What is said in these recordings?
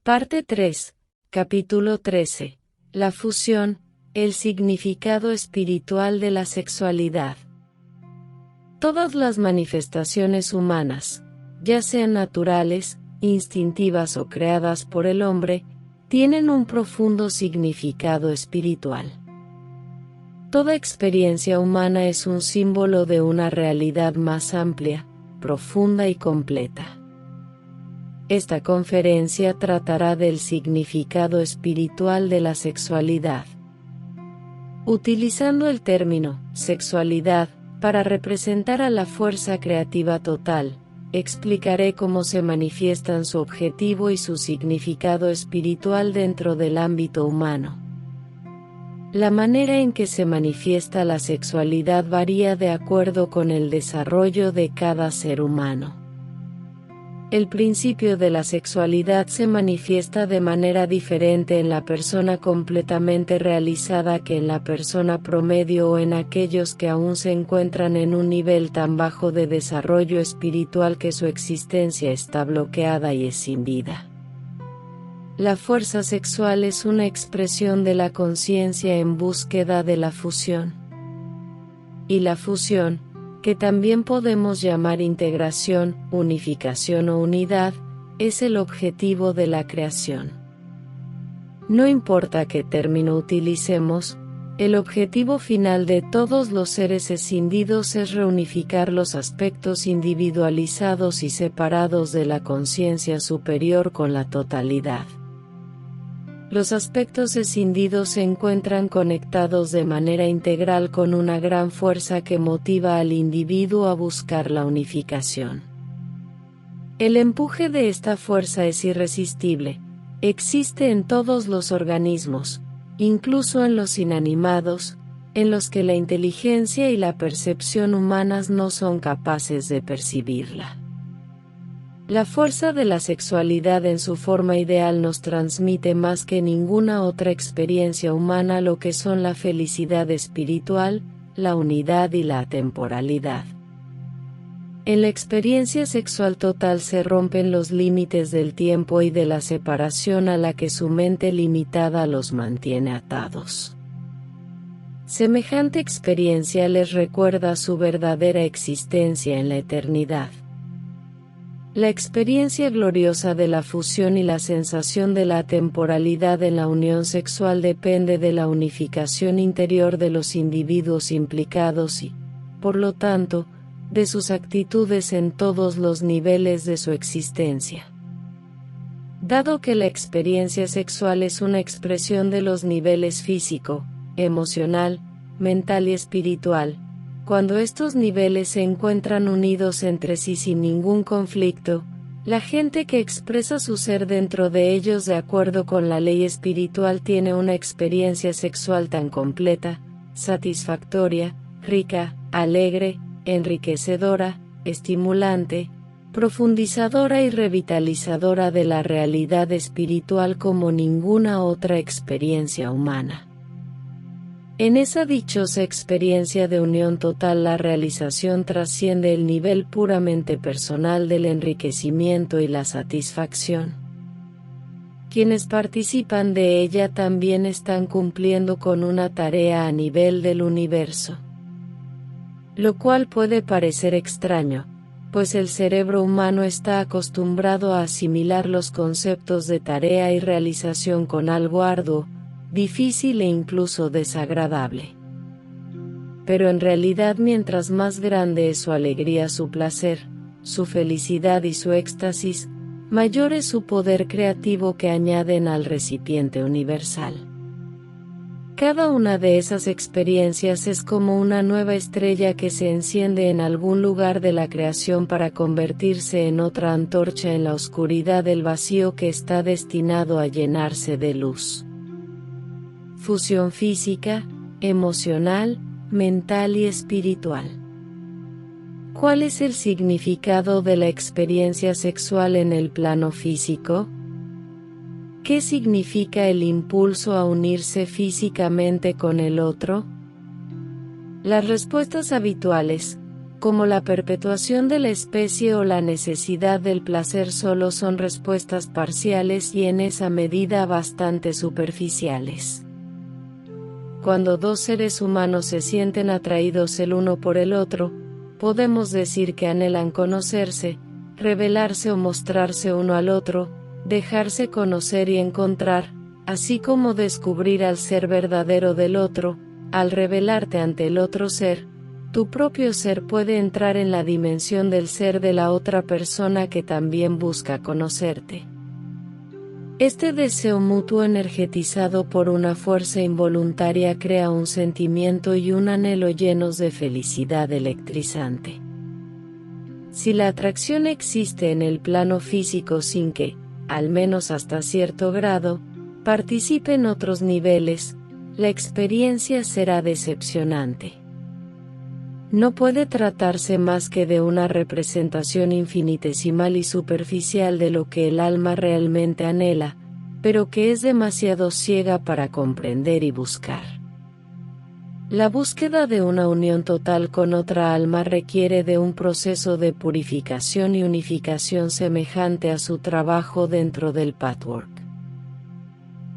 Parte 3, capítulo 13. La fusión, el significado espiritual de la sexualidad. Todas las manifestaciones humanas, ya sean naturales, instintivas o creadas por el hombre, tienen un profundo significado espiritual. Toda experiencia humana es un símbolo de una realidad más amplia, profunda y completa. Esta conferencia tratará del significado espiritual de la sexualidad. Utilizando el término sexualidad para representar a la fuerza creativa total, explicaré cómo se manifiestan su objetivo y su significado espiritual dentro del ámbito humano. La manera en que se manifiesta la sexualidad varía de acuerdo con el desarrollo de cada ser humano. El principio de la sexualidad se manifiesta de manera diferente en la persona completamente realizada que en la persona promedio o en aquellos que aún se encuentran en un nivel tan bajo de desarrollo espiritual que su existencia está bloqueada y es sin vida. La fuerza sexual es una expresión de la conciencia en búsqueda de la fusión. Y la fusión, que también podemos llamar integración, unificación o unidad, es el objetivo de la creación. No importa qué término utilicemos, el objetivo final de todos los seres escindidos es reunificar los aspectos individualizados y separados de la conciencia superior con la totalidad. Los aspectos escindidos se encuentran conectados de manera integral con una gran fuerza que motiva al individuo a buscar la unificación. El empuje de esta fuerza es irresistible, existe en todos los organismos, incluso en los inanimados, en los que la inteligencia y la percepción humanas no son capaces de percibirla. La fuerza de la sexualidad en su forma ideal nos transmite más que ninguna otra experiencia humana lo que son la felicidad espiritual, la unidad y la atemporalidad. En la experiencia sexual total se rompen los límites del tiempo y de la separación a la que su mente limitada los mantiene atados. Semejante experiencia les recuerda su verdadera existencia en la eternidad. La experiencia gloriosa de la fusión y la sensación de la atemporalidad en la unión sexual depende de la unificación interior de los individuos implicados y, por lo tanto, de sus actitudes en todos los niveles de su existencia. Dado que la experiencia sexual es una expresión de los niveles físico, emocional, mental y espiritual, cuando estos niveles se encuentran unidos entre sí sin ningún conflicto, la gente que expresa su ser dentro de ellos de acuerdo con la ley espiritual tiene una experiencia sexual tan completa, satisfactoria, rica, alegre, enriquecedora, estimulante, profundizadora y revitalizadora de la realidad espiritual como ninguna otra experiencia humana. En esa dichosa experiencia de unión total la realización trasciende el nivel puramente personal del enriquecimiento y la satisfacción. Quienes participan de ella también están cumpliendo con una tarea a nivel del universo. Lo cual puede parecer extraño, pues el cerebro humano está acostumbrado a asimilar los conceptos de tarea y realización con algo arduo, difícil e incluso desagradable. Pero en realidad mientras más grande es su alegría, su placer, su felicidad y su éxtasis, mayor es su poder creativo que añaden al recipiente universal. Cada una de esas experiencias es como una nueva estrella que se enciende en algún lugar de la creación para convertirse en otra antorcha en la oscuridad del vacío que está destinado a llenarse de luz. Fusión física, emocional, mental y espiritual. ¿Cuál es el significado de la experiencia sexual en el plano físico? ¿Qué significa el impulso a unirse físicamente con el otro? Las respuestas habituales, como la perpetuación de la especie o la necesidad del placer, solo son respuestas parciales y en esa medida bastante superficiales. Cuando dos seres humanos se sienten atraídos el uno por el otro, podemos decir que anhelan conocerse, revelarse o mostrarse uno al otro, dejarse conocer y encontrar, así como descubrir al ser verdadero del otro. Al revelarte ante el otro ser, tu propio ser puede entrar en la dimensión del ser de la otra persona que también busca conocerte. Este deseo mutuo energetizado por una fuerza involuntaria crea un sentimiento y un anhelo llenos de felicidad electrizante. Si la atracción existe en el plano físico sin que, al menos hasta cierto grado, participe en otros niveles, la experiencia será decepcionante. No puede tratarse más que de una representación infinitesimal y superficial de lo que el alma realmente anhela, pero que es demasiado ciega para comprender y buscar. La búsqueda de una unión total con otra alma requiere de un proceso de purificación y unificación semejante a su trabajo dentro del patchwork.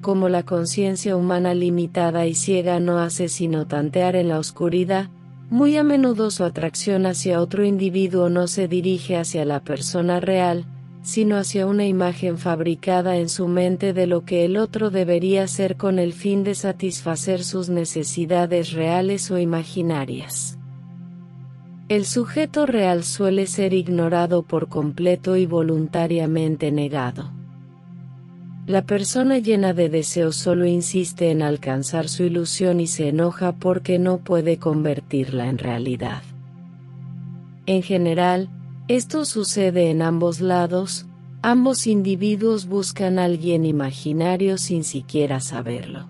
Como la conciencia humana limitada y ciega no hace sino tantear en la oscuridad, muy a menudo su atracción hacia otro individuo no se dirige hacia la persona real, sino hacia una imagen fabricada en su mente de lo que el otro debería ser con el fin de satisfacer sus necesidades reales o imaginarias. El sujeto real suele ser ignorado por completo y voluntariamente negado. La persona llena de deseos solo insiste en alcanzar su ilusión y se enoja porque no puede convertirla en realidad. En general, esto sucede en ambos lados, ambos individuos buscan a alguien imaginario sin siquiera saberlo.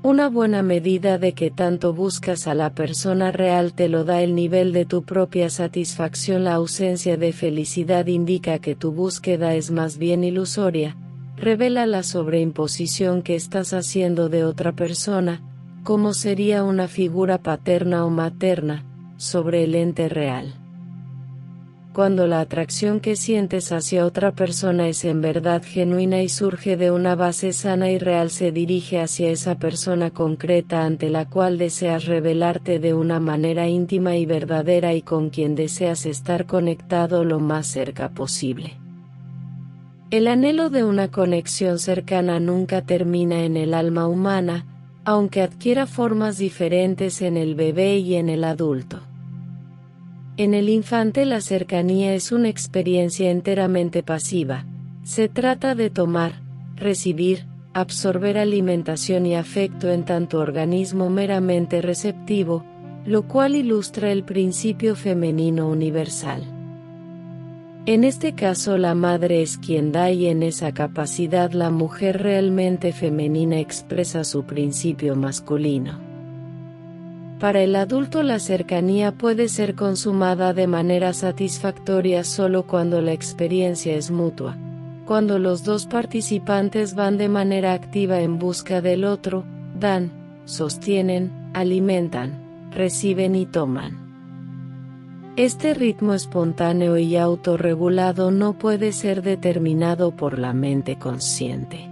Una buena medida de que tanto buscas a la persona real te lo da el nivel de tu propia satisfacción. La ausencia de felicidad indica que tu búsqueda es más bien ilusoria. Revela la sobreimposición que estás haciendo de otra persona, como sería una figura paterna o materna, sobre el ente real. Cuando la atracción que sientes hacia otra persona es en verdad genuina y surge de una base sana y real, se dirige hacia esa persona concreta ante la cual deseas revelarte de una manera íntima y verdadera y con quien deseas estar conectado lo más cerca posible. El anhelo de una conexión cercana nunca termina en el alma humana, aunque adquiera formas diferentes en el bebé y en el adulto. En el infante la cercanía es una experiencia enteramente pasiva. Se trata de tomar, recibir, absorber alimentación y afecto en tanto organismo meramente receptivo, lo cual ilustra el principio femenino universal. En este caso la madre es quien da y en esa capacidad la mujer realmente femenina expresa su principio masculino. Para el adulto la cercanía puede ser consumada de manera satisfactoria solo cuando la experiencia es mutua, cuando los dos participantes van de manera activa en busca del otro, dan, sostienen, alimentan, reciben y toman. Este ritmo espontáneo y autorregulado no puede ser determinado por la mente consciente.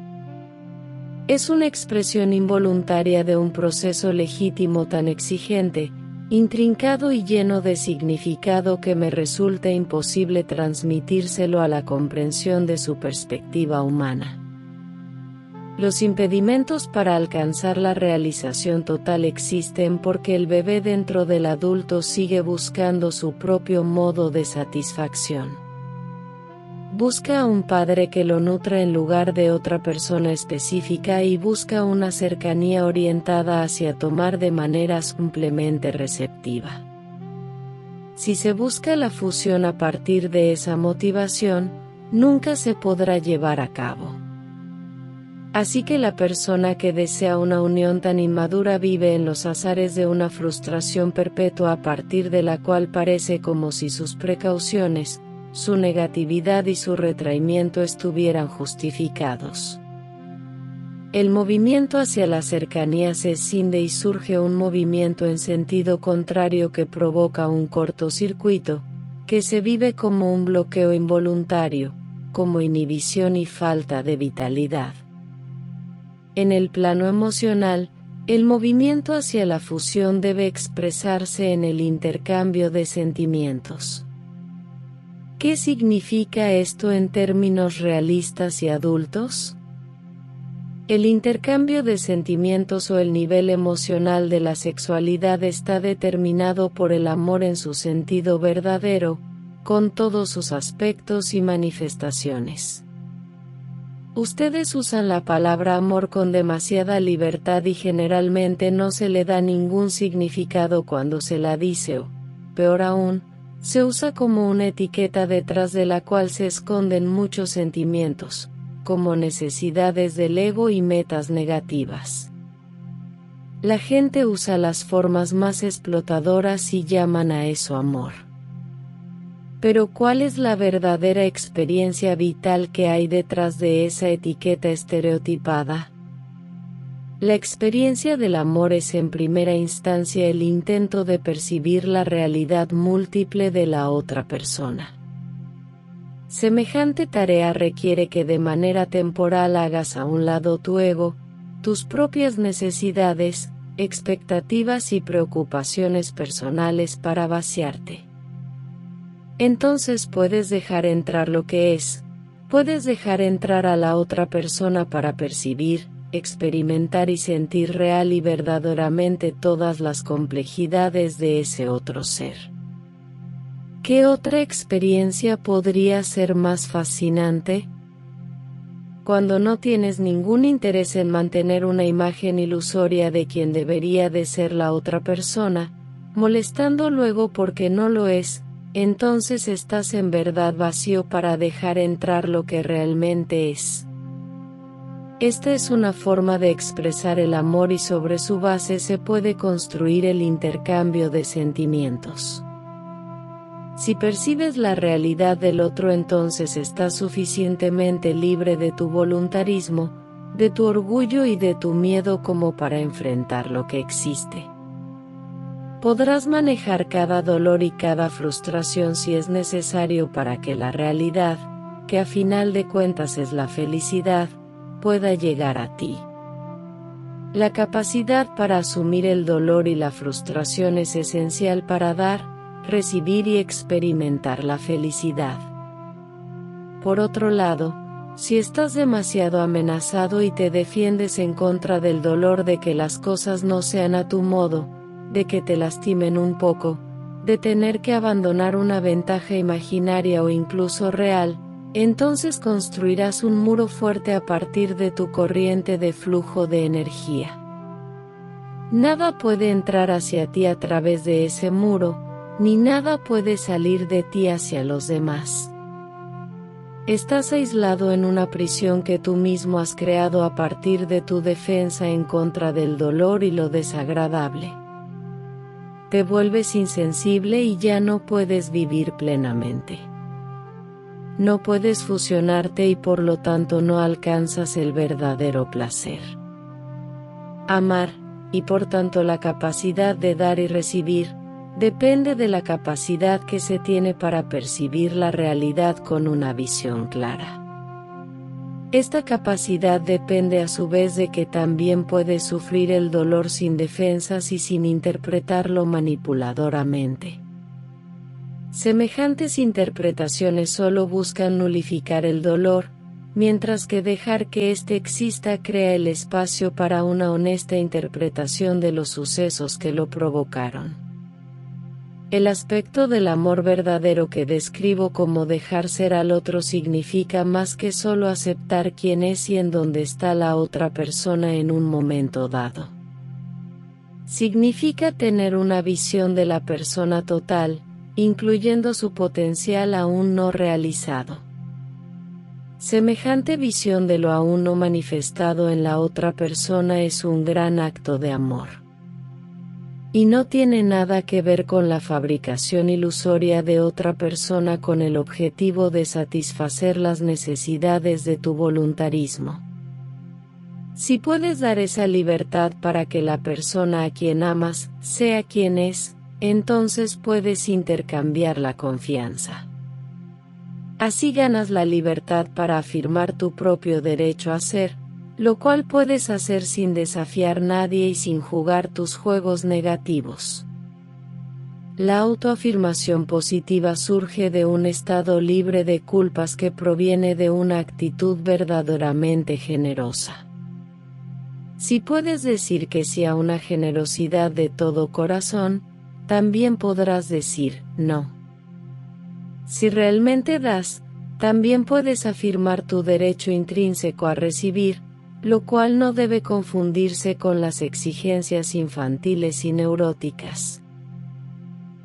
Es una expresión involuntaria de un proceso legítimo tan exigente, intrincado y lleno de significado que me resulta imposible transmitírselo a la comprensión de su perspectiva humana. Los impedimentos para alcanzar la realización total existen porque el bebé dentro del adulto sigue buscando su propio modo de satisfacción. Busca a un padre que lo nutra en lugar de otra persona específica y busca una cercanía orientada hacia tomar de manera simplemente receptiva. Si se busca la fusión a partir de esa motivación, nunca se podrá llevar a cabo. Así que la persona que desea una unión tan inmadura vive en los azares de una frustración perpetua a partir de la cual parece como si sus precauciones, su negatividad y su retraimiento estuvieran justificados. El movimiento hacia la cercanía se escinde y surge un movimiento en sentido contrario que provoca un cortocircuito, que se vive como un bloqueo involuntario, como inhibición y falta de vitalidad. En el plano emocional, el movimiento hacia la fusión debe expresarse en el intercambio de sentimientos. ¿Qué significa esto en términos realistas y adultos? El intercambio de sentimientos o el nivel emocional de la sexualidad está determinado por el amor en su sentido verdadero, con todos sus aspectos y manifestaciones. Ustedes usan la palabra amor con demasiada libertad y generalmente no se le da ningún significado cuando se la dice o, peor aún, se usa como una etiqueta detrás de la cual se esconden muchos sentimientos, como necesidades del ego y metas negativas. La gente usa las formas más explotadoras y llaman a eso amor. Pero ¿cuál es la verdadera experiencia vital que hay detrás de esa etiqueta estereotipada? La experiencia del amor es en primera instancia el intento de percibir la realidad múltiple de la otra persona. Semejante tarea requiere que de manera temporal hagas a un lado tu ego, tus propias necesidades, expectativas y preocupaciones personales para vaciarte. Entonces puedes dejar entrar lo que es, puedes dejar entrar a la otra persona para percibir, experimentar y sentir real y verdaderamente todas las complejidades de ese otro ser. ¿Qué otra experiencia podría ser más fascinante? Cuando no tienes ningún interés en mantener una imagen ilusoria de quien debería de ser la otra persona, molestando luego porque no lo es, entonces estás en verdad vacío para dejar entrar lo que realmente es. Esta es una forma de expresar el amor y sobre su base se puede construir el intercambio de sentimientos. Si percibes la realidad del otro, entonces estás suficientemente libre de tu voluntarismo, de tu orgullo y de tu miedo como para enfrentar lo que existe. Podrás manejar cada dolor y cada frustración si es necesario para que la realidad, que a final de cuentas es la felicidad, pueda llegar a ti. La capacidad para asumir el dolor y la frustración es esencial para dar, recibir y experimentar la felicidad. Por otro lado, si estás demasiado amenazado y te defiendes en contra del dolor de que las cosas no sean a tu modo, de que te lastimen un poco, de tener que abandonar una ventaja imaginaria o incluso real, entonces construirás un muro fuerte a partir de tu corriente de flujo de energía. Nada puede entrar hacia ti a través de ese muro, ni nada puede salir de ti hacia los demás. Estás aislado en una prisión que tú mismo has creado a partir de tu defensa en contra del dolor y lo desagradable. Te vuelves insensible y ya no puedes vivir plenamente. No puedes fusionarte y por lo tanto no alcanzas el verdadero placer. Amar, y por tanto la capacidad de dar y recibir, depende de la capacidad que se tiene para percibir la realidad con una visión clara. Esta capacidad depende a su vez de que también puedes sufrir el dolor sin defensas y sin interpretarlo manipuladoramente. Semejantes interpretaciones solo buscan nulificar el dolor, mientras que dejar que éste exista crea el espacio para una honesta interpretación de los sucesos que lo provocaron. El aspecto del amor verdadero que describo como dejar ser al otro significa más que solo aceptar quién es y en dónde está la otra persona en un momento dado. Significa tener una visión de la persona total, incluyendo su potencial aún no realizado. Semejante visión de lo aún no manifestado en la otra persona es un gran acto de amor. Y no tiene nada que ver con la fabricación ilusoria de otra persona con el objetivo de satisfacer las necesidades de tu voluntarismo. Si puedes dar esa libertad para que la persona a quien amas sea quien es, entonces puedes intercambiar la confianza. Así ganas la libertad para afirmar tu propio derecho a ser, lo cual puedes hacer sin desafiar a nadie y sin jugar tus juegos negativos. La autoafirmación positiva surge de un estado libre de culpas que proviene de una actitud verdaderamente generosa. Si puedes decir que sí a una generosidad de todo corazón, también podrás decir no. Si realmente das, también puedes afirmar tu derecho intrínseco a recibir, lo cual no debe confundirse con las exigencias infantiles y neuróticas.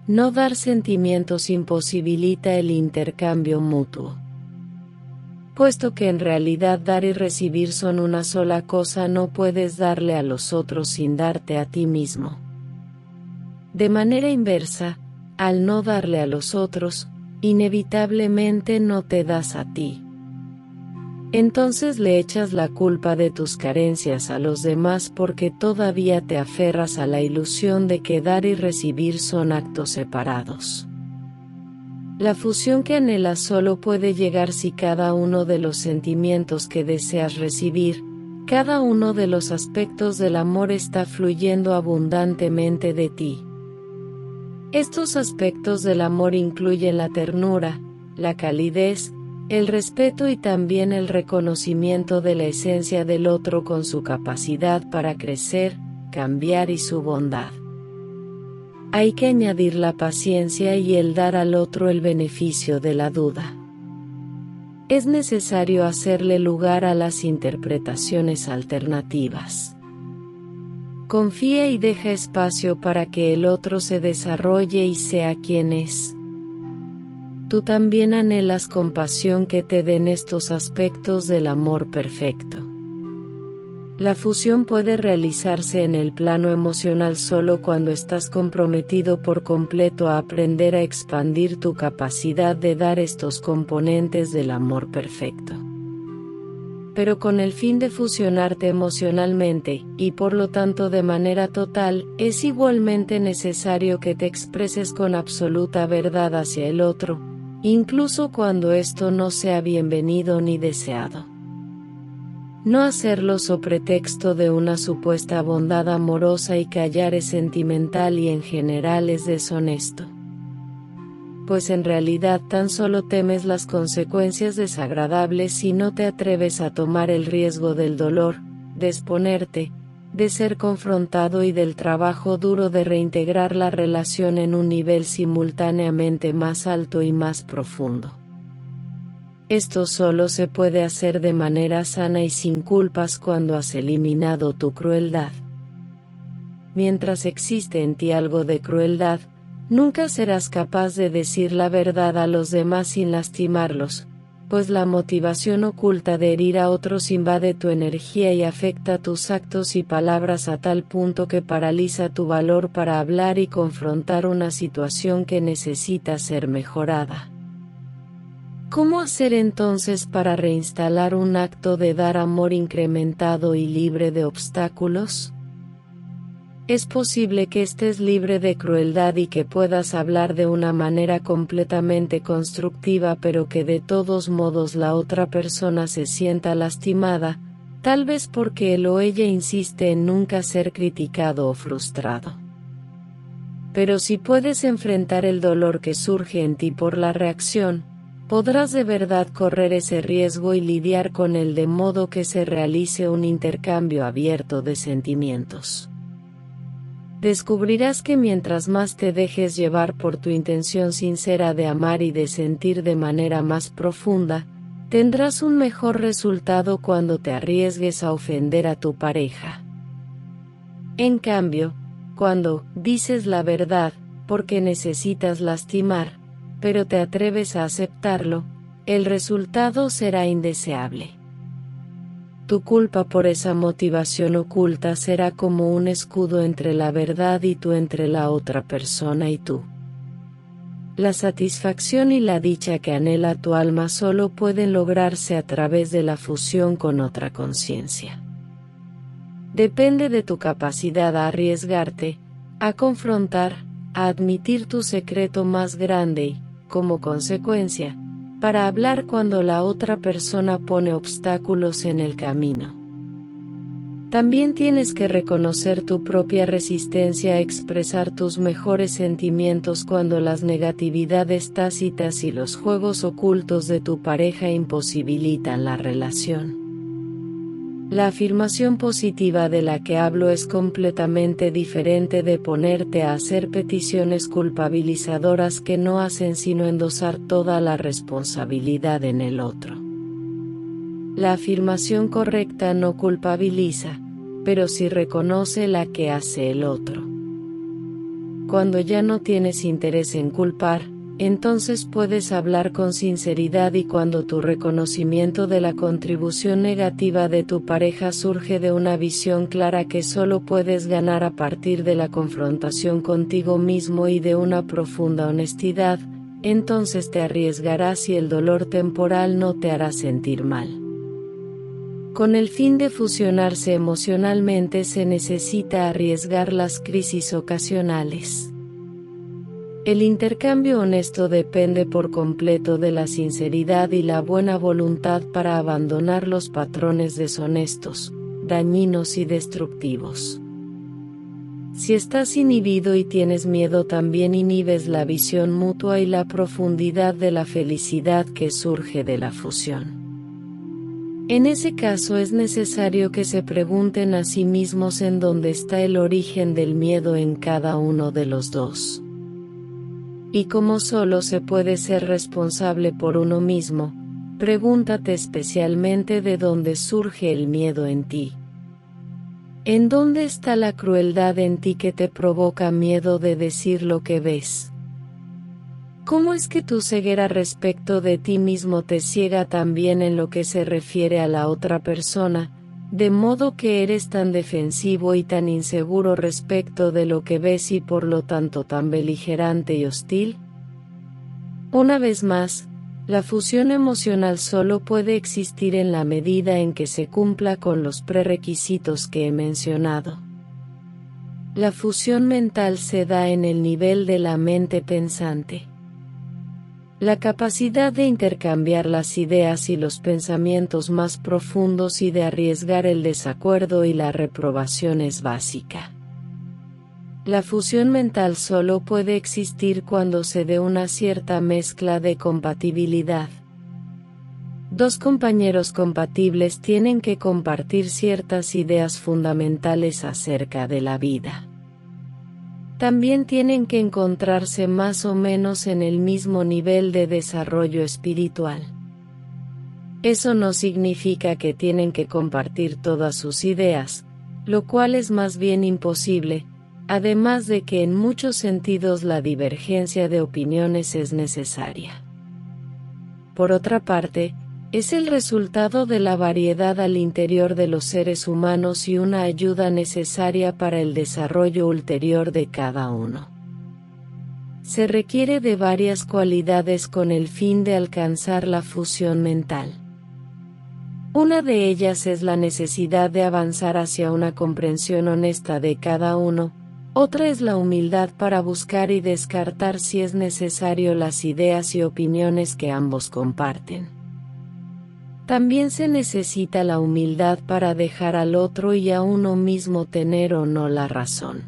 No dar sentimientos imposibilita el intercambio mutuo. Puesto que en realidad dar y recibir son una sola cosa, no puedes darle a los otros sin darte a ti mismo. De manera inversa, al no darle a los otros, inevitablemente no te das a ti. Entonces le echas la culpa de tus carencias a los demás porque todavía te aferras a la ilusión de que dar y recibir son actos separados. La fusión que anhelas solo puede llegar si cada uno de los sentimientos que deseas recibir, cada uno de los aspectos del amor está fluyendo abundantemente de ti. Estos aspectos del amor incluyen la ternura, la calidez, el respeto y también el reconocimiento de la esencia del otro con su capacidad para crecer, cambiar y su bondad. Hay que añadir la paciencia y el dar al otro el beneficio de la duda. Es necesario hacerle lugar a las interpretaciones alternativas. Confía y deja espacio para que el otro se desarrolle y sea quien es. Tú también anhelas compasión que te den estos aspectos del amor perfecto. La fusión puede realizarse en el plano emocional solo cuando estás comprometido por completo a aprender a expandir tu capacidad de dar estos componentes del amor perfecto. Pero con el fin de fusionarte emocionalmente, y por lo tanto de manera total, es igualmente necesario que te expreses con absoluta verdad hacia el otro, incluso cuando esto no sea bienvenido ni deseado. No hacerlo so pretexto de una supuesta bondad amorosa y callar es sentimental y en general es deshonesto. Pues en realidad tan solo temes las consecuencias desagradables si no te atreves a tomar el riesgo del dolor, de exponerte, de ser confrontado y del trabajo duro de reintegrar la relación en un nivel simultáneamente más alto y más profundo. Esto solo se puede hacer de manera sana y sin culpas cuando has eliminado tu crueldad. Mientras existe en ti algo de crueldad, nunca serás capaz de decir la verdad a los demás sin lastimarlos, pues la motivación oculta de herir a otros invade tu energía y afecta tus actos y palabras a tal punto que paraliza tu valor para hablar y confrontar una situación que necesita ser mejorada. ¿Cómo hacer entonces para reinstalar un acto de dar amor incrementado y libre de obstáculos? Es posible que estés libre de crueldad y que puedas hablar de una manera completamente constructiva, pero que de todos modos la otra persona se sienta lastimada, tal vez porque él o ella insiste en nunca ser criticado o frustrado. Pero si puedes enfrentar el dolor que surge en ti por la reacción, podrás de verdad correr ese riesgo y lidiar con él de modo que se realice un intercambio abierto de sentimientos. Descubrirás que mientras más te dejes llevar por tu intención sincera de amar y de sentir de manera más profunda, tendrás un mejor resultado cuando te arriesgues a ofender a tu pareja. En cambio, cuando dices la verdad, porque necesitas lastimar, pero te atreves a aceptarlo, el resultado será indeseable. Tu culpa por esa motivación oculta será como un escudo entre la verdad y tú, entre la otra persona y tú. La satisfacción y la dicha que anhela tu alma solo pueden lograrse a través de la fusión con otra conciencia. Depende de tu capacidad a arriesgarte, a confrontar, a admitir tu secreto más grande y, como consecuencia, para hablar cuando la otra persona pone obstáculos en el camino. También tienes que reconocer tu propia resistencia a expresar tus mejores sentimientos cuando las negatividades tácitas y los juegos ocultos de tu pareja imposibilitan la relación. La afirmación positiva de la que hablo es completamente diferente de ponerte a hacer peticiones culpabilizadoras que no hacen sino endosar toda la responsabilidad en el otro. La afirmación correcta no culpabiliza, pero sí reconoce la que hace el otro. Cuando ya no tienes interés en culpar, entonces puedes hablar con sinceridad, y cuando tu reconocimiento de la contribución negativa de tu pareja surge de una visión clara que solo puedes ganar a partir de la confrontación contigo mismo y de una profunda honestidad, entonces te arriesgarás y el dolor temporal no te hará sentir mal. Con el fin de fusionarse emocionalmente se necesita arriesgar las crisis ocasionales. El intercambio honesto depende por completo de la sinceridad y la buena voluntad para abandonar los patrones deshonestos, dañinos y destructivos. Si estás inhibido y tienes miedo, también inhibes la visión mutua y la profundidad de la felicidad que surge de la fusión. En ese caso es necesario que se pregunten a sí mismos en dónde está el origen del miedo en cada uno de los dos. Y como solo se puede ser responsable por uno mismo, pregúntate especialmente de dónde surge el miedo en ti. ¿En dónde está la crueldad en ti que te provoca miedo de decir lo que ves? ¿Cómo es que tu ceguera respecto de ti mismo te ciega también en lo que se refiere a la otra persona, de modo que eres tan defensivo y tan inseguro respecto de lo que ves y por lo tanto tan beligerante y hostil? Una vez más, la fusión emocional solo puede existir en la medida en que se cumpla con los prerequisitos que he mencionado. La fusión mental se da en el nivel de la mente pensante. La capacidad de intercambiar las ideas y los pensamientos más profundos y de arriesgar el desacuerdo y la reprobación es básica. La fusión mental solo puede existir cuando se dé una cierta mezcla de compatibilidad. Dos compañeros compatibles tienen que compartir ciertas ideas fundamentales acerca de la vida. También tienen que encontrarse más o menos en el mismo nivel de desarrollo espiritual. Eso no significa que tienen que compartir todas sus ideas, lo cual es más bien imposible, además de que en muchos sentidos la divergencia de opiniones es necesaria. Por otra parte, es el resultado de la variedad al interior de los seres humanos y una ayuda necesaria para el desarrollo ulterior de cada uno. Se requiere de varias cualidades con el fin de alcanzar la fusión mental. Una de ellas es la necesidad de avanzar hacia una comprensión honesta de cada uno, otra es la humildad para buscar y descartar si es necesario las ideas y opiniones que ambos comparten. También se necesita la humildad para dejar al otro y a uno mismo tener o no la razón.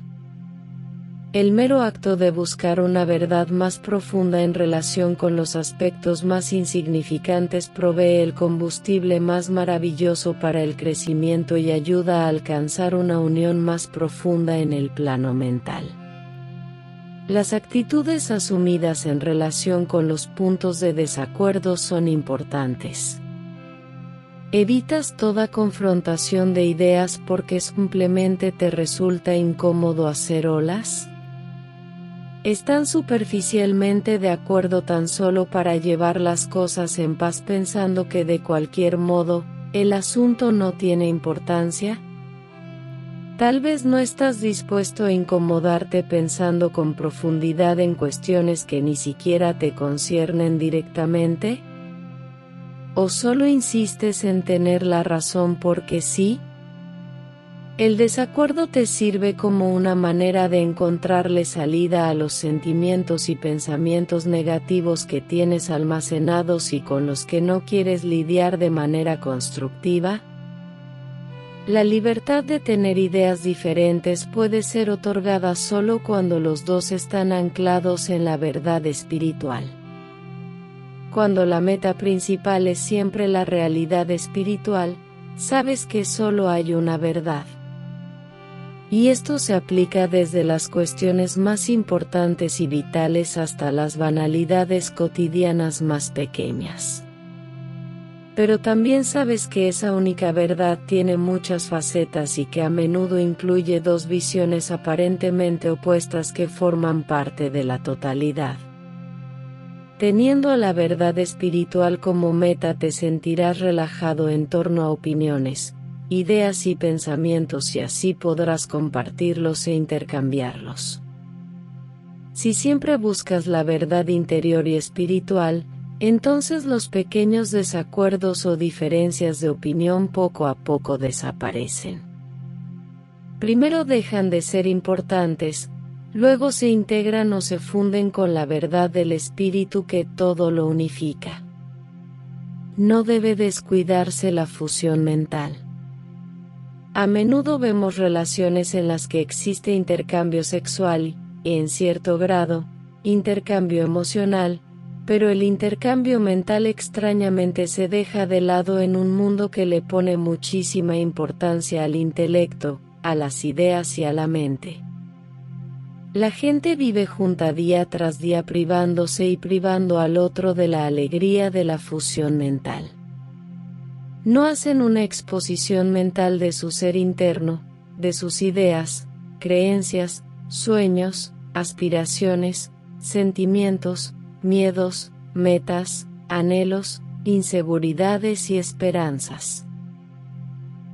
El mero acto de buscar una verdad más profunda en relación con los aspectos más insignificantes provee el combustible más maravilloso para el crecimiento y ayuda a alcanzar una unión más profunda en el plano mental. Las actitudes asumidas en relación con los puntos de desacuerdo son importantes. Evitas toda confrontación de ideas porque simplemente te resulta incómodo hacer olas. Están superficialmente de acuerdo tan solo para llevar las cosas en paz pensando que de cualquier modo, el asunto no tiene importancia. Tal vez no estás dispuesto a incomodarte pensando con profundidad en cuestiones que ni siquiera te conciernen directamente. ¿O solo insistes en tener la razón porque sí? El desacuerdo te sirve como una manera de encontrarle salida a los sentimientos y pensamientos negativos que tienes almacenados y con los que no quieres lidiar de manera constructiva. La libertad de tener ideas diferentes puede ser otorgada solo cuando los dos están anclados en la verdad espiritual. Cuando la meta principal es siempre la realidad espiritual, sabes que solo hay una verdad. Y esto se aplica desde las cuestiones más importantes y vitales hasta las banalidades cotidianas más pequeñas. Pero también sabes que esa única verdad tiene muchas facetas y que a menudo incluye dos visiones aparentemente opuestas que forman parte de la totalidad. Teniendo la verdad espiritual como meta, te sentirás relajado en torno a opiniones, ideas y pensamientos, y así podrás compartirlos e intercambiarlos. Si siempre buscas la verdad interior y espiritual, entonces los pequeños desacuerdos o diferencias de opinión poco a poco desaparecen. Primero dejan de ser importantes, luego se integran o se funden con la verdad del espíritu que todo lo unifica. No debe descuidarse la fusión mental. A menudo vemos relaciones en las que existe intercambio sexual y, en cierto grado, intercambio emocional, pero el intercambio mental extrañamente se deja de lado en un mundo que le pone muchísima importancia al intelecto, a las ideas y a la mente. La gente vive junta día tras día privándose y privando al otro de la alegría de la fusión mental. No hacen una exposición mental de su ser interno, de sus ideas, creencias, sueños, aspiraciones, sentimientos, miedos, metas, anhelos, inseguridades y esperanzas.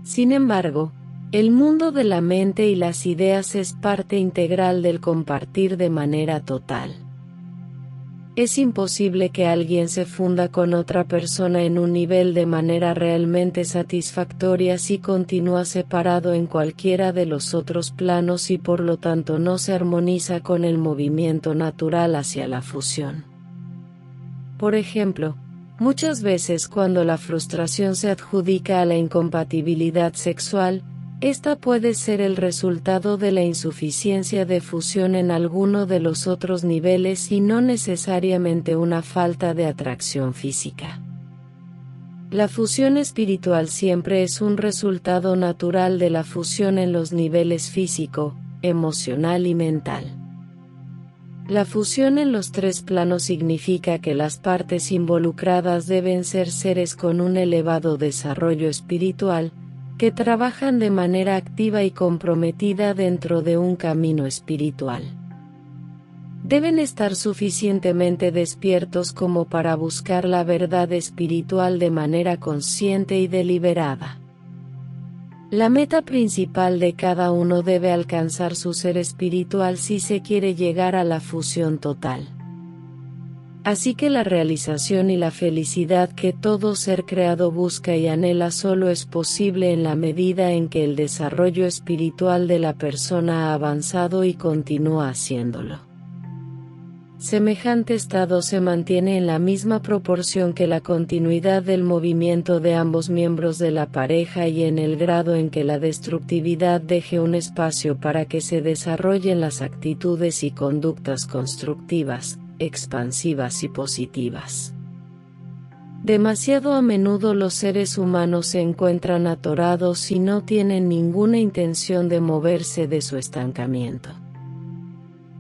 Sin embargo, el mundo de la mente y las ideas es parte integral del compartir de manera total. Es imposible que alguien se funda con otra persona en un nivel de manera realmente satisfactoria si continúa separado en cualquiera de los otros planos y por lo tanto no se armoniza con el movimiento natural hacia la fusión. Por ejemplo, muchas veces cuando la frustración se adjudica a la incompatibilidad sexual, esta puede ser el resultado de la insuficiencia de fusión en alguno de los otros niveles y no necesariamente una falta de atracción física. La fusión espiritual siempre es un resultado natural de la fusión en los niveles físico, emocional y mental. La fusión en los tres planos significa que las partes involucradas deben ser seres con un elevado desarrollo espiritual, que trabajan de manera activa y comprometida dentro de un camino espiritual. Deben estar suficientemente despiertos como para buscar la verdad espiritual de manera consciente y deliberada. La meta principal de cada uno debe alcanzar su ser espiritual si se quiere llegar a la fusión total. Así que la realización y la felicidad que todo ser creado busca y anhela solo es posible en la medida en que el desarrollo espiritual de la persona ha avanzado y continúa haciéndolo. Semejante estado se mantiene en la misma proporción que la continuidad del movimiento de ambos miembros de la pareja y en el grado en que la destructividad deje un espacio para que se desarrollen las actitudes y conductas constructivas, expansivas y positivas. Demasiado a menudo los seres humanos se encuentran atorados y no tienen ninguna intención de moverse de su estancamiento.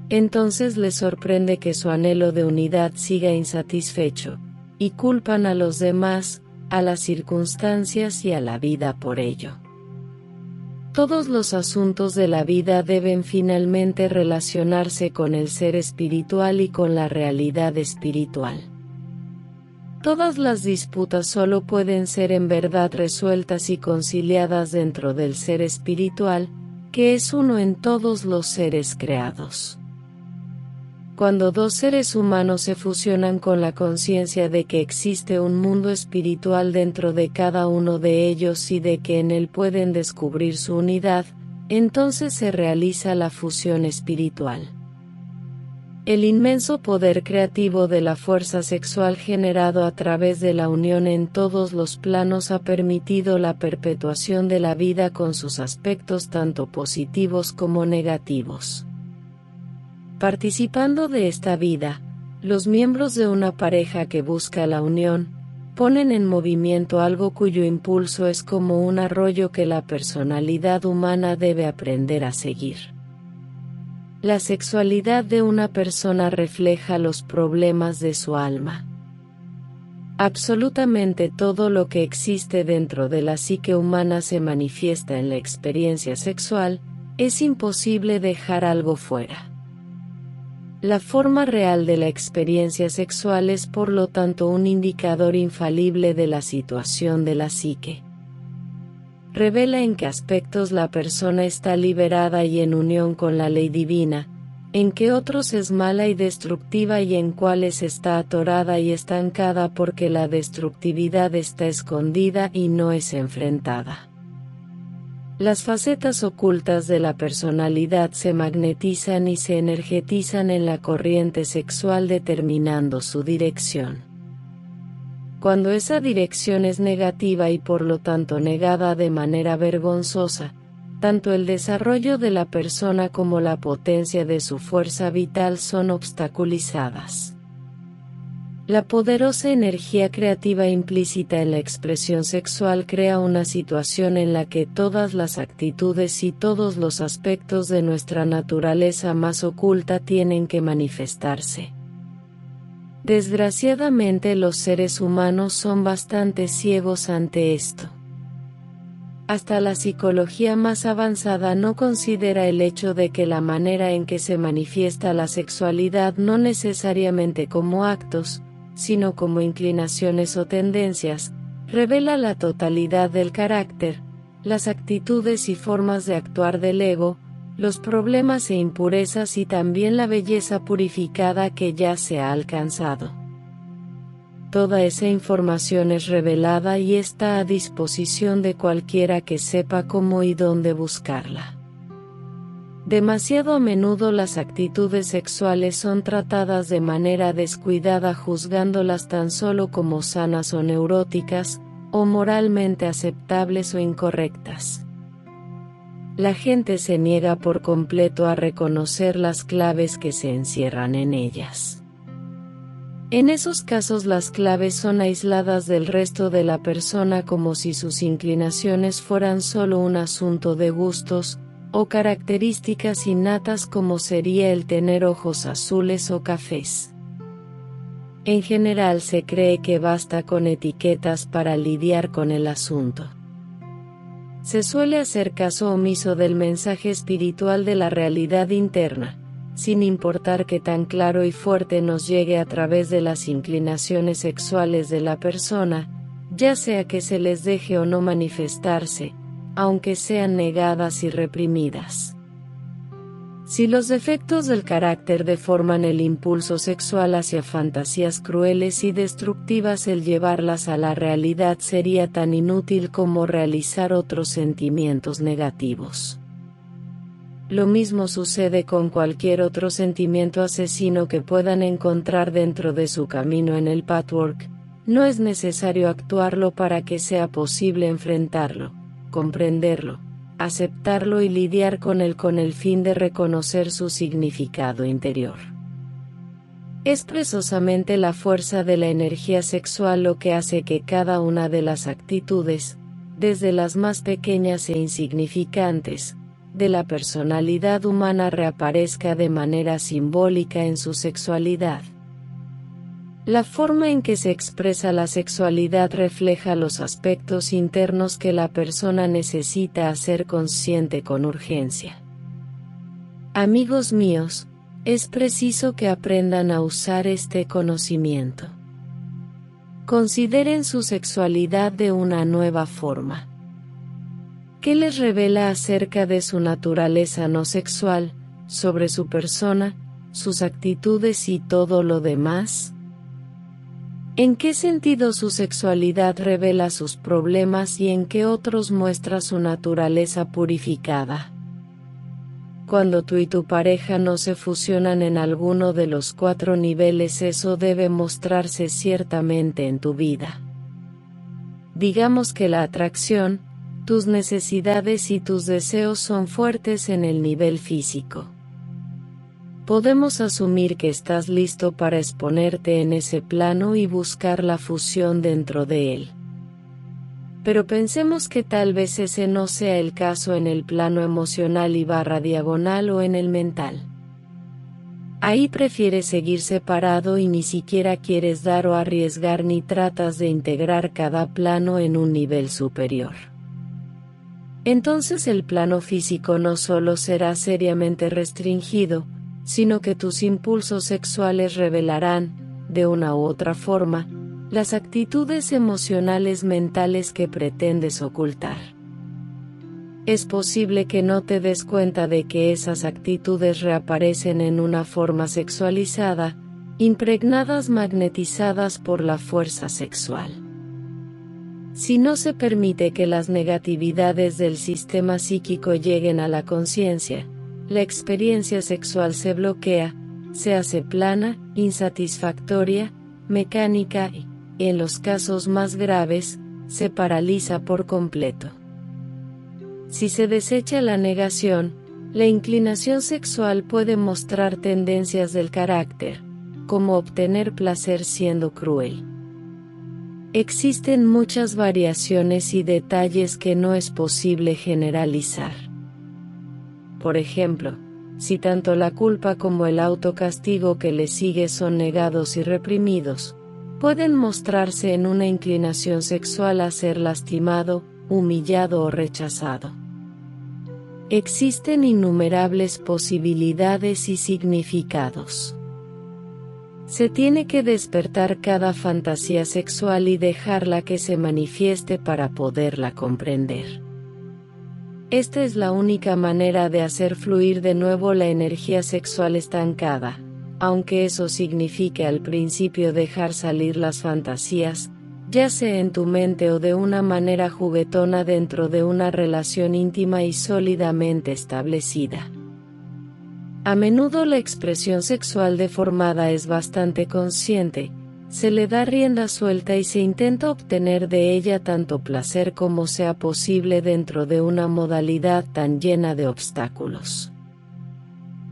Entonces les sorprende que su anhelo de unidad siga insatisfecho, y culpan a los demás, a las circunstancias y a la vida por ello. Todos los asuntos de la vida deben finalmente relacionarse con el ser espiritual y con la realidad espiritual. Todas las disputas solo pueden ser en verdad resueltas y conciliadas dentro del ser espiritual, que es uno en todos los seres creados. Cuando dos seres humanos se fusionan con la conciencia de que existe un mundo espiritual dentro de cada uno de ellos y de que en él pueden descubrir su unidad, entonces se realiza la fusión espiritual. El inmenso poder creativo de la fuerza sexual generado a través de la unión en todos los planos ha permitido la perpetuación de la vida con sus aspectos tanto positivos como negativos. Participando de esta vida, los miembros de una pareja que busca la unión, ponen en movimiento algo cuyo impulso es como un arroyo que la personalidad humana debe aprender a seguir. La sexualidad de una persona refleja los problemas de su alma. Absolutamente todo lo que existe dentro de la psique humana se manifiesta en la experiencia sexual, es imposible dejar algo fuera. La forma real de la experiencia sexual es por lo tanto un indicador infalible de la situación de la psique. Revela en qué aspectos la persona está liberada y en unión con la ley divina, en qué otros es mala y destructiva y en cuáles está atorada y estancada porque la destructividad está escondida y no es enfrentada. Las facetas ocultas de la personalidad se magnetizan y se energetizan en la corriente sexual determinando su dirección. Cuando esa dirección es negativa y por lo tanto negada de manera vergonzosa, tanto el desarrollo de la persona como la potencia de su fuerza vital son obstaculizadas. La poderosa energía creativa implícita en la expresión sexual crea una situación en la que todas las actitudes y todos los aspectos de nuestra naturaleza más oculta tienen que manifestarse. Desgraciadamente los seres humanos son bastante ciegos ante esto. Hasta la psicología más avanzada no considera el hecho de que la manera en que se manifiesta la sexualidad no necesariamente como actos, sino como inclinaciones o tendencias, revela la totalidad del carácter, las actitudes y formas de actuar del ego, los problemas e impurezas y también la belleza purificada que ya se ha alcanzado. Toda esa información es revelada y está a disposición de cualquiera que sepa cómo y dónde buscarla. Demasiado a menudo las actitudes sexuales son tratadas de manera descuidada juzgándolas tan solo como sanas o neuróticas, o moralmente aceptables o incorrectas. La gente se niega por completo a reconocer las claves que se encierran en ellas. En esos casos las claves son aisladas del resto de la persona como si sus inclinaciones fueran solo un asunto de gustos, o características innatas como sería el tener ojos azules o cafés. En general se cree que basta con etiquetas para lidiar con el asunto. Se suele hacer caso omiso del mensaje espiritual de la realidad interna, sin importar que tan claro y fuerte nos llegue a través de las inclinaciones sexuales de la persona, ya sea que se les deje o no manifestarse, aunque sean negadas y reprimidas. Si los defectos del carácter deforman el impulso sexual hacia fantasías crueles y destructivas, el llevarlas a la realidad sería tan inútil como realizar otros sentimientos negativos. Lo mismo sucede con cualquier otro sentimiento asesino que puedan encontrar dentro de su camino en el patchwork. No es necesario actuarlo para que sea posible enfrentarlo, comprenderlo, aceptarlo y lidiar con el fin de reconocer su significado interior. Es precisamente la fuerza de la energía sexual lo que hace que cada una de las actitudes, desde las más pequeñas e insignificantes, de la personalidad humana reaparezca de manera simbólica en su sexualidad. La forma en que se expresa la sexualidad refleja los aspectos internos que la persona necesita hacer consciente con urgencia. Amigos míos, es preciso que aprendan a usar este conocimiento. Consideren su sexualidad de una nueva forma. ¿Qué les revela acerca de su naturaleza no sexual, sobre su persona, sus actitudes y todo lo demás? ¿En qué sentido su sexualidad revela sus problemas y en qué otros muestra su naturaleza purificada? Cuando tú y tu pareja no se fusionan en alguno de los 4 niveles, eso debe mostrarse ciertamente en tu vida. Digamos que la atracción, tus necesidades y tus deseos son fuertes en el nivel físico. Podemos asumir que estás listo para exponerte en ese plano y buscar la fusión dentro de él. Pero pensemos que tal vez ese no sea el caso en el plano emocional / diagonal o en el mental. Ahí prefieres seguir separado y ni siquiera quieres dar o arriesgar ni tratas de integrar cada plano en un nivel superior. Entonces el plano físico no solo será seriamente restringido, sino que tus impulsos sexuales revelarán, de una u otra forma, las actitudes emocionales mentales que pretendes ocultar. Es posible que no te des cuenta de que esas actitudes reaparecen en una forma sexualizada, impregnadas magnetizadas por la fuerza sexual. Si no se permite que las negatividades del sistema psíquico lleguen a la conciencia, la experiencia sexual se bloquea, se hace plana, insatisfactoria, mecánica y, en los casos más graves, se paraliza por completo. Si se desecha la negación, la inclinación sexual puede mostrar tendencias del carácter, como obtener placer siendo cruel. Existen muchas variaciones y detalles que no es posible generalizar. Por ejemplo, si tanto la culpa como el autocastigo que le sigue son negados y reprimidos, pueden mostrarse en una inclinación sexual a ser lastimado, humillado o rechazado. Existen innumerables posibilidades y significados. Se tiene que despertar cada fantasía sexual y dejarla que se manifieste para poderla comprender. Esta es la única manera de hacer fluir de nuevo la energía sexual estancada, aunque eso signifique al principio dejar salir las fantasías, ya sea en tu mente o de una manera juguetona dentro de una relación íntima y sólidamente establecida. A menudo la expresión sexual deformada es bastante consciente, se le da rienda suelta y se intenta obtener de ella tanto placer como sea posible dentro de una modalidad tan llena de obstáculos.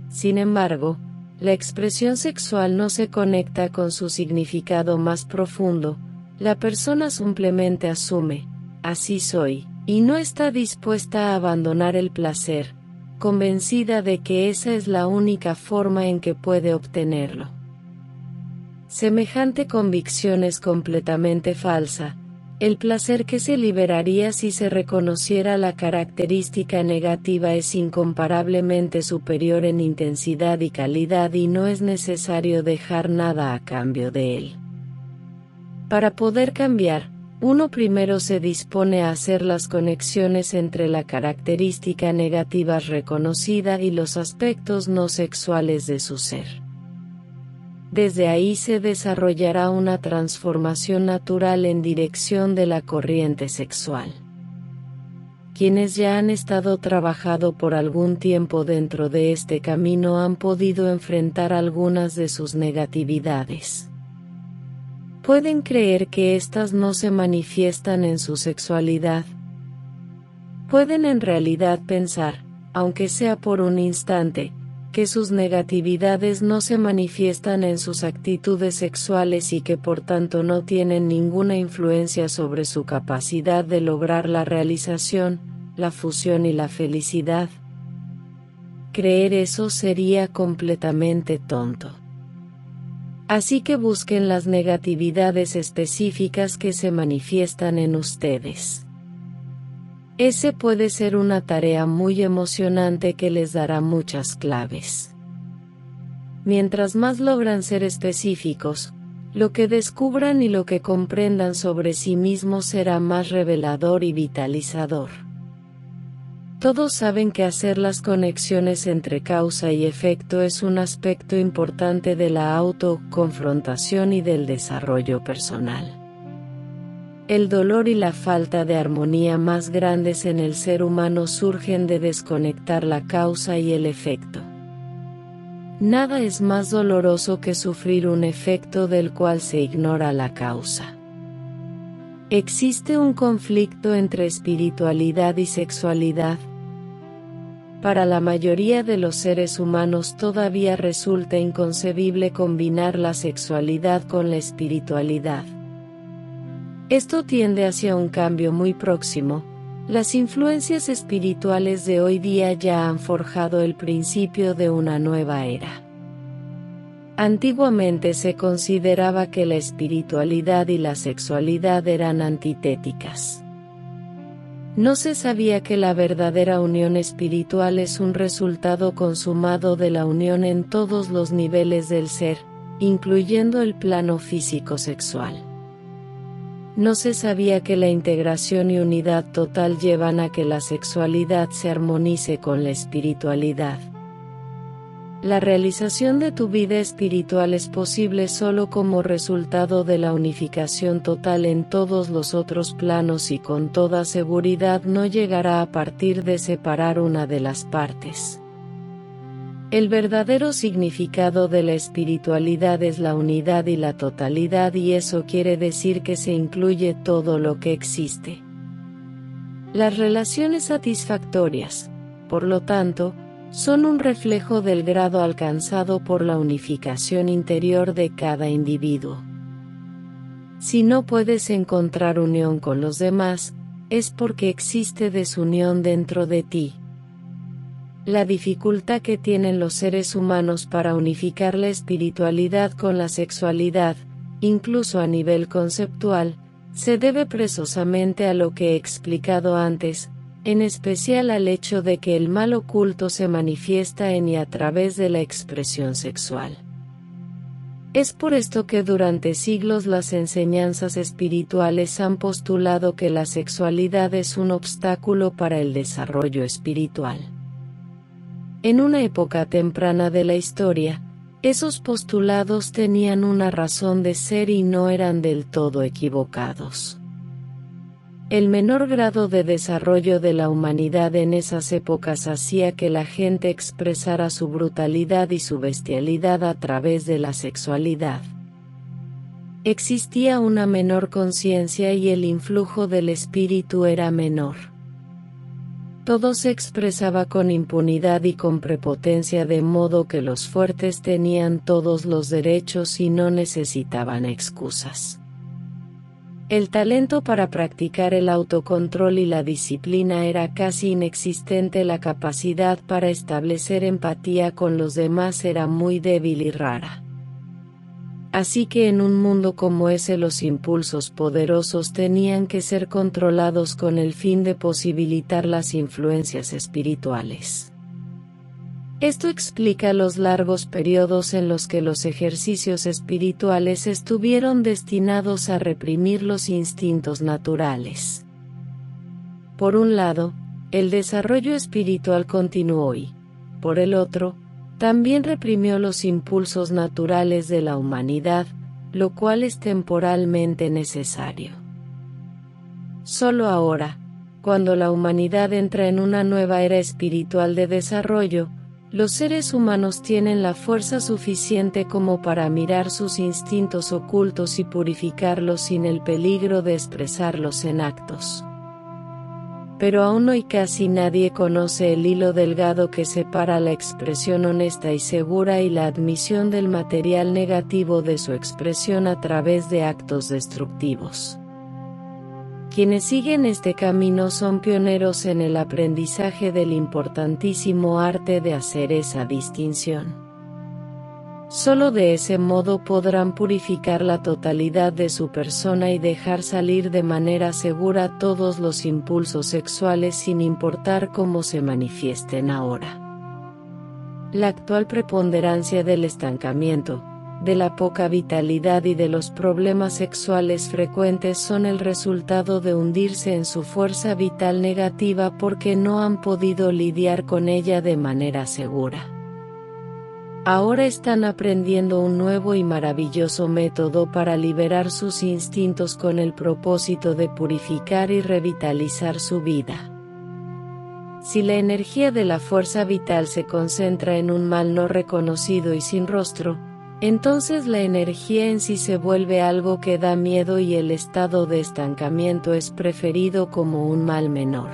Sin embargo, la expresión sexual no se conecta con su significado más profundo. La persona simplemente asume, así soy, y no está dispuesta a abandonar el placer, convencida de que esa es la única forma en que puede obtenerlo. Semejante convicción es completamente falsa. El placer que se liberaría si se reconociera la característica negativa es incomparablemente superior en intensidad y calidad y no es necesario dejar nada a cambio de él. Para poder cambiar, uno primero se dispone a hacer las conexiones entre la característica negativa reconocida y los aspectos no sexuales de su ser. Desde ahí se desarrollará una transformación natural en dirección de la corriente sexual. Quienes ya han estado trabajando por algún tiempo dentro de este camino han podido enfrentar algunas de sus negatividades. Pueden creer que éstas no se manifiestan en su sexualidad. Pueden en realidad pensar, aunque sea por un instante, que sus negatividades no se manifiestan en sus actitudes sexuales y que por tanto no tienen ninguna influencia sobre su capacidad de lograr la realización, la fusión y la felicidad. Creer eso sería completamente tonto. Así que busquen las negatividades específicas que se manifiestan en ustedes. Ese puede ser una tarea muy emocionante que les dará muchas claves. Mientras más logran ser específicos, lo que descubran y lo que comprendan sobre sí mismos será más revelador y vitalizador. Todos saben que hacer las conexiones entre causa y efecto es un aspecto importante de la autoconfrontación y del desarrollo personal. El dolor y la falta de armonía más grandes en el ser humano surgen de desconectar la causa y el efecto. Nada es más doloroso que sufrir un efecto del cual se ignora la causa. ¿Existe un conflicto entre espiritualidad y sexualidad? Para la mayoría de los seres humanos todavía resulta inconcebible combinar la sexualidad con la espiritualidad. Esto tiende hacia un cambio muy próximo. Las influencias espirituales de hoy día ya han forjado el principio de una nueva era. Antiguamente se consideraba que la espiritualidad y la sexualidad eran antitéticas. No se sabía que la verdadera unión espiritual es un resultado consumado de la unión en todos los niveles del ser, incluyendo el plano físico-sexual. No se sabía que la integración y unidad total llevan a que la sexualidad se armonice con la espiritualidad. La realización de tu vida espiritual es posible solo como resultado de la unificación total en todos los otros planos y con toda seguridad no llegará a partir de separar una de las partes. El verdadero significado de la espiritualidad es la unidad y la totalidad, y eso quiere decir que se incluye todo lo que existe. Las relaciones satisfactorias, por lo tanto, son un reflejo del grado alcanzado por la unificación interior de cada individuo. Si no puedes encontrar unión con los demás, es porque existe desunión dentro de ti. La dificultad que tienen los seres humanos para unificar la espiritualidad con la sexualidad, incluso a nivel conceptual, se debe precisamente a lo que he explicado antes, en especial al hecho de que el mal oculto se manifiesta en y a través de la expresión sexual. Es por esto que durante siglos las enseñanzas espirituales han postulado que la sexualidad es un obstáculo para el desarrollo espiritual. En una época temprana de la historia, esos postulados tenían una razón de ser y no eran del todo equivocados. El menor grado de desarrollo de la humanidad en esas épocas hacía que la gente expresara su brutalidad y su bestialidad a través de la sexualidad. Existía una menor conciencia y el influjo del espíritu era menor. Todo se expresaba con impunidad y con prepotencia, de modo que los fuertes tenían todos los derechos y no necesitaban excusas. El talento para practicar el autocontrol y la disciplina era casi inexistente. La capacidad para establecer empatía con los demás era muy débil y rara. Así que en un mundo como ese los impulsos poderosos tenían que ser controlados con el fin de posibilitar las influencias espirituales. Esto explica los largos periodos en los que los ejercicios espirituales estuvieron destinados a reprimir los instintos naturales. Por un lado, el desarrollo espiritual continuó y, por el otro, también reprimió los impulsos naturales de la humanidad, lo cual es temporalmente necesario. Solo ahora, cuando la humanidad entra en una nueva era espiritual de desarrollo, los seres humanos tienen la fuerza suficiente como para mirar sus instintos ocultos y purificarlos sin el peligro de expresarlos en actos. Pero aún hoy casi nadie conoce el hilo delgado que separa la expresión honesta y segura y la admisión del material negativo de su expresión a través de actos destructivos. Quienes siguen este camino son pioneros en el aprendizaje del importantísimo arte de hacer esa distinción. Solo de ese modo podrán purificar la totalidad de su persona y dejar salir de manera segura todos los impulsos sexuales sin importar cómo se manifiesten ahora. La actual preponderancia del estancamiento, de la poca vitalidad y de los problemas sexuales frecuentes son el resultado de hundirse en su fuerza vital negativa porque no han podido lidiar con ella de manera segura. Ahora están aprendiendo un nuevo y maravilloso método para liberar sus instintos con el propósito de purificar y revitalizar su vida. Si la energía de la fuerza vital se concentra en un mal no reconocido y sin rostro, entonces la energía en sí se vuelve algo que da miedo y el estado de estancamiento es preferido como un mal menor.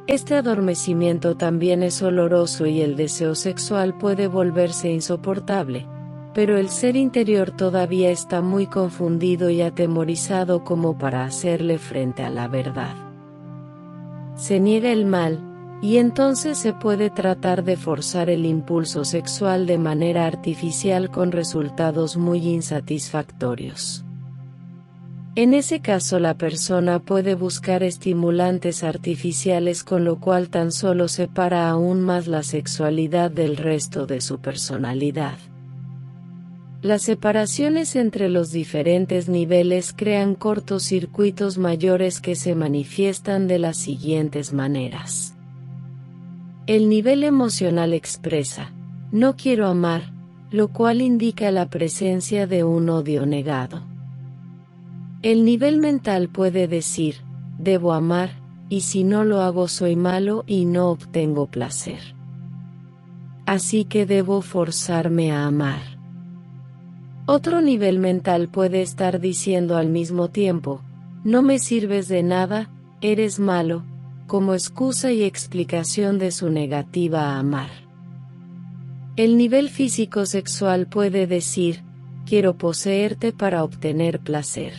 Este adormecimiento también es oloroso y el deseo sexual puede volverse insoportable, pero el ser interior todavía está muy confundido y atemorizado como para hacerle frente a la verdad. Se niega el mal, y entonces se puede tratar de forzar el impulso sexual de manera artificial con resultados muy insatisfactorios. En ese caso la persona puede buscar estimulantes artificiales con lo cual tan solo separa aún más la sexualidad del resto de su personalidad. Las separaciones entre los diferentes niveles crean cortocircuitos mayores que se manifiestan de las siguientes maneras. El nivel emocional expresa, no quiero amar, lo cual indica la presencia de un odio negado. El nivel mental puede decir, debo amar, y si no lo hago soy malo y no obtengo placer. Así que debo forzarme a amar. Otro nivel mental puede estar diciendo al mismo tiempo, no me sirves de nada, eres malo, como excusa y explicación de su negativa a amar. El nivel físico sexual puede decir, quiero poseerte para obtener placer.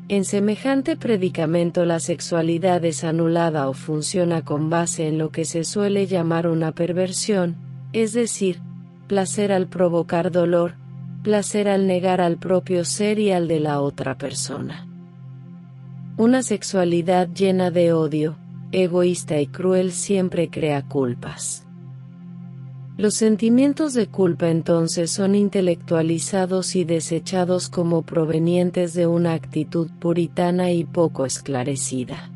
En semejante predicamento la sexualidad es anulada o funciona con base en lo que se suele llamar una perversión, es decir, placer al provocar dolor, placer al negar al propio ser y al de la otra persona. Una sexualidad llena de odio, egoísta y cruel siempre crea culpas. Los sentimientos de culpa entonces son intelectualizados y desechados como provenientes de una actitud puritana y poco esclarecida.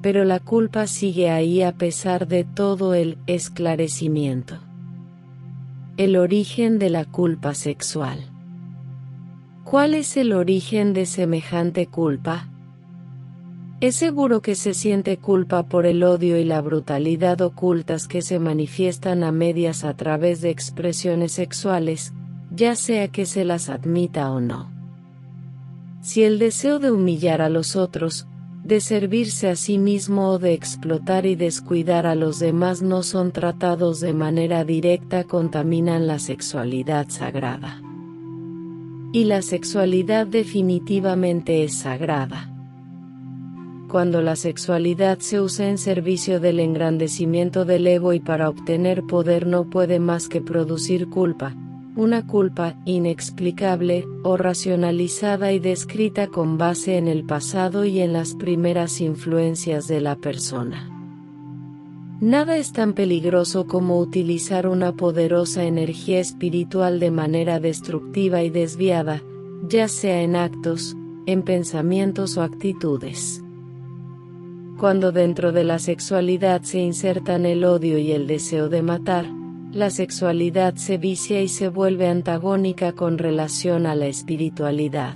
Pero la culpa sigue ahí a pesar de todo el esclarecimiento. El origen de la culpa sexual. ¿Cuál es el origen de semejante culpa? Es seguro que se siente culpa por el odio y la brutalidad ocultas que se manifiestan a medias a través de expresiones sexuales, ya sea que se las admita o no. Si el deseo de humillar a los otros, de servirse a sí mismo o de explotar y descuidar a los demás no son tratados de manera directa, contaminan la sexualidad sagrada. Y la sexualidad definitivamente es sagrada. Cuando la sexualidad se usa en servicio del engrandecimiento del ego y para obtener poder no puede más que producir culpa, una culpa inexplicable o racionalizada y descrita con base en el pasado y en las primeras influencias de la persona. Nada es tan peligroso como utilizar una poderosa energía espiritual de manera destructiva y desviada, ya sea en actos, en pensamientos o actitudes. Cuando dentro de la sexualidad se insertan el odio y el deseo de matar, la sexualidad se vicia y se vuelve antagónica con relación a la espiritualidad.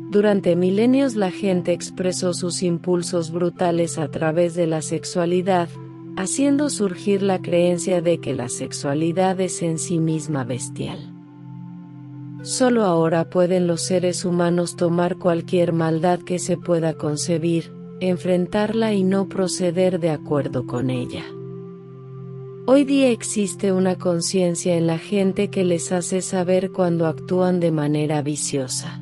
Durante milenios la gente expresó sus impulsos brutales a través de la sexualidad, haciendo surgir la creencia de que la sexualidad es en sí misma bestial. Solo ahora pueden los seres humanos tomar cualquier maldad que se pueda concebir, enfrentarla y no proceder de acuerdo con ella. Hoy día existe una conciencia en la gente que les hace saber cuando actúan de manera viciosa.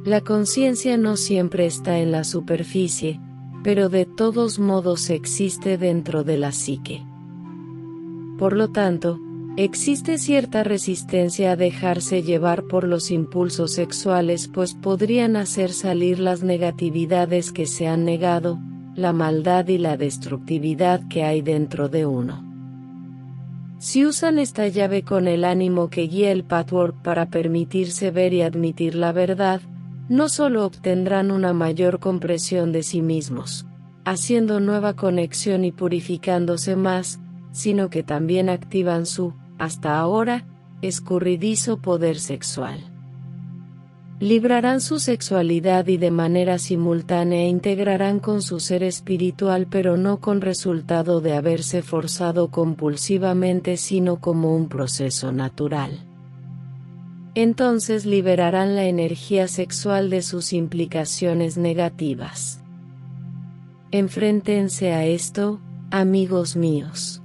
La conciencia no siempre está en la superficie, pero de todos modos existe dentro de la psique. Por lo tanto, existe cierta resistencia a dejarse llevar por los impulsos sexuales, pues podrían hacer salir las negatividades que se han negado, la maldad y la destructividad que hay dentro de uno. Si usan esta llave con el ánimo que guía el patchwork para permitirse ver y admitir la verdad, no solo obtendrán una mayor comprensión de sí mismos, haciendo nueva conexión y purificándose más, sino que también activan su, hasta ahora, escurridizo poder sexual. Librarán su sexualidad y de manera simultánea integrarán con su ser espiritual, pero no con resultado de haberse forzado compulsivamente, sino como un proceso natural. Entonces liberarán la energía sexual de sus implicaciones negativas. Enfréntense a esto, amigos míos.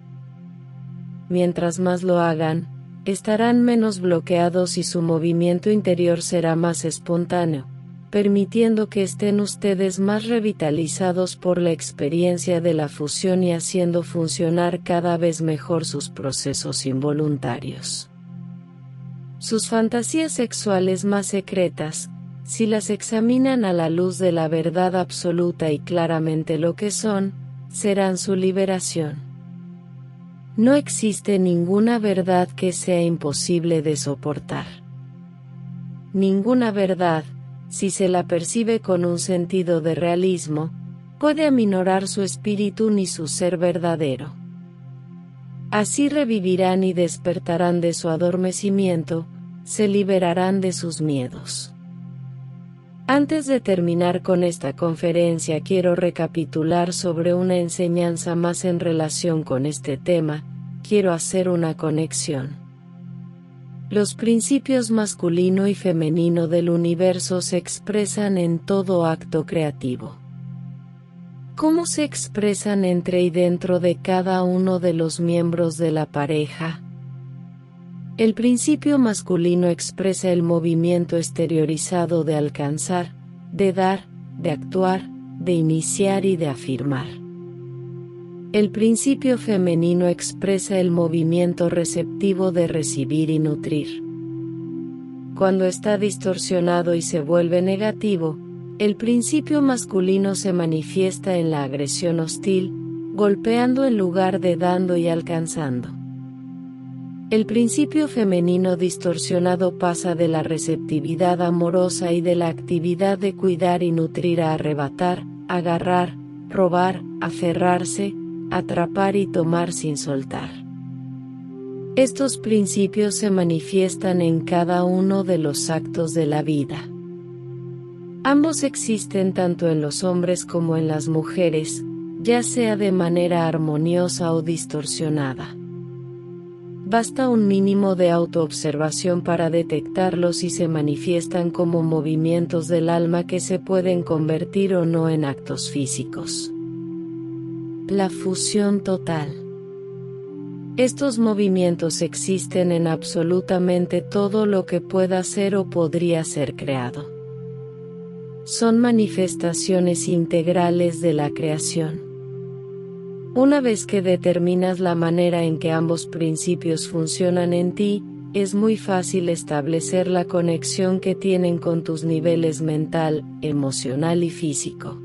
Mientras más lo hagan, estarán menos bloqueados y su movimiento interior será más espontáneo, permitiendo que estén ustedes más revitalizados por la experiencia de la fusión y haciendo funcionar cada vez mejor sus procesos involuntarios. Sus fantasías sexuales más secretas, si las examinan a la luz de la verdad absoluta y claramente lo que son, serán su liberación. No existe ninguna verdad que sea imposible de soportar. Ninguna verdad, si se la percibe con un sentido de realismo, puede aminorar su espíritu ni su ser verdadero. Así revivirán y despertarán de su adormecimiento, se liberarán de sus miedos. Antes de terminar con esta conferencia, quiero recapitular sobre una enseñanza más en relación con este tema. Quiero hacer una conexión. Los principios masculino y femenino del universo se expresan en todo acto creativo. ¿Cómo se expresan entre y dentro de cada uno de los miembros de la pareja? El principio masculino expresa el movimiento exteriorizado de alcanzar, de dar, de actuar, de iniciar y de afirmar. El principio femenino expresa el movimiento receptivo de recibir y nutrir. Cuando está distorsionado y se vuelve negativo, el principio masculino se manifiesta en la agresión hostil, golpeando en lugar de dando y alcanzando. El principio femenino distorsionado pasa de la receptividad amorosa y de la actividad de cuidar y nutrir a arrebatar, agarrar, robar, aferrarse, atrapar y tomar sin soltar. Estos principios se manifiestan en cada uno de los actos de la vida. Ambos existen tanto en los hombres como en las mujeres, ya sea de manera armoniosa o distorsionada. Basta un mínimo de autoobservación para detectarlos y se manifiestan como movimientos del alma que se pueden convertir o no en actos físicos. La fusión total. Estos movimientos existen en absolutamente todo lo que pueda ser o podría ser creado. Son manifestaciones integrales de la creación. Una vez que determinas la manera en que ambos principios funcionan en ti, es muy fácil establecer la conexión que tienen con tus niveles mental, emocional y físico.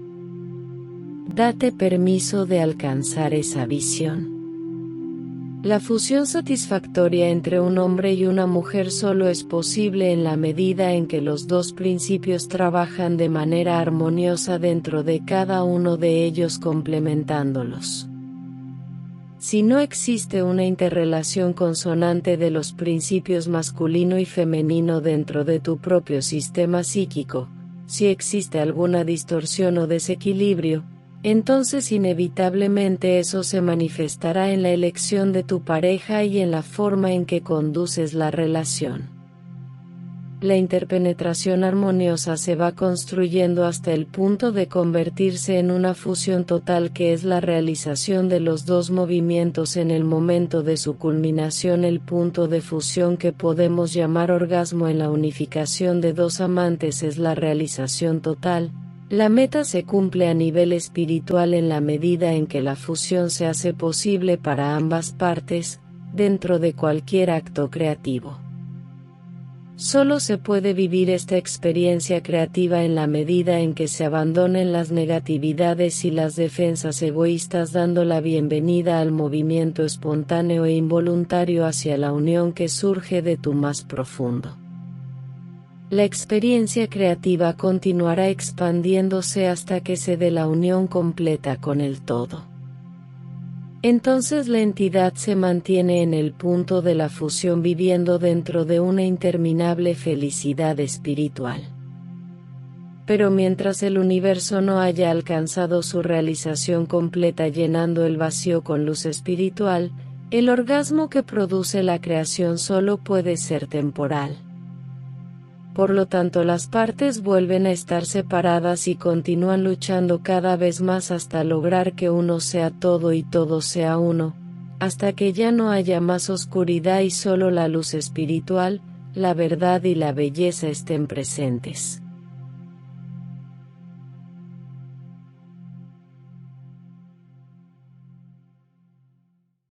Date permiso de alcanzar esa visión. La fusión satisfactoria entre un hombre y una mujer solo es posible en la medida en que los dos principios trabajan de manera armoniosa dentro de cada uno de ellos, complementándolos. Si no existe una interrelación consonante de los principios masculino y femenino dentro de tu propio sistema psíquico, si existe alguna distorsión o desequilibrio, entonces inevitablemente eso se manifestará en la elección de tu pareja y en la forma en que conduces la relación. La interpenetración armoniosa se va construyendo hasta el punto de convertirse en una fusión total, que es la realización de los dos movimientos en el momento de su culminación, el punto de fusión que podemos llamar orgasmo en la unificación de dos amantes es la realización total. La meta se cumple a nivel espiritual en la medida en que la fusión se hace posible para ambas partes, dentro de cualquier acto creativo. Solo se puede vivir esta experiencia creativa en la medida en que se abandonen las negatividades y las defensas egoístas, dando la bienvenida al movimiento espontáneo e involuntario hacia la unión que surge de tu más profundo. La experiencia creativa continuará expandiéndose hasta que se dé la unión completa con el todo. Entonces la entidad se mantiene en el punto de la fusión, viviendo dentro de una interminable felicidad espiritual. Pero mientras el universo no haya alcanzado su realización completa llenando el vacío con luz espiritual, el orgasmo que produce la creación solo puede ser temporal. Por lo tanto, las partes vuelven a estar separadas y continúan luchando cada vez más hasta lograr que uno sea todo y todo sea uno, hasta que ya no haya más oscuridad y solo la luz espiritual, la verdad y la belleza estén presentes.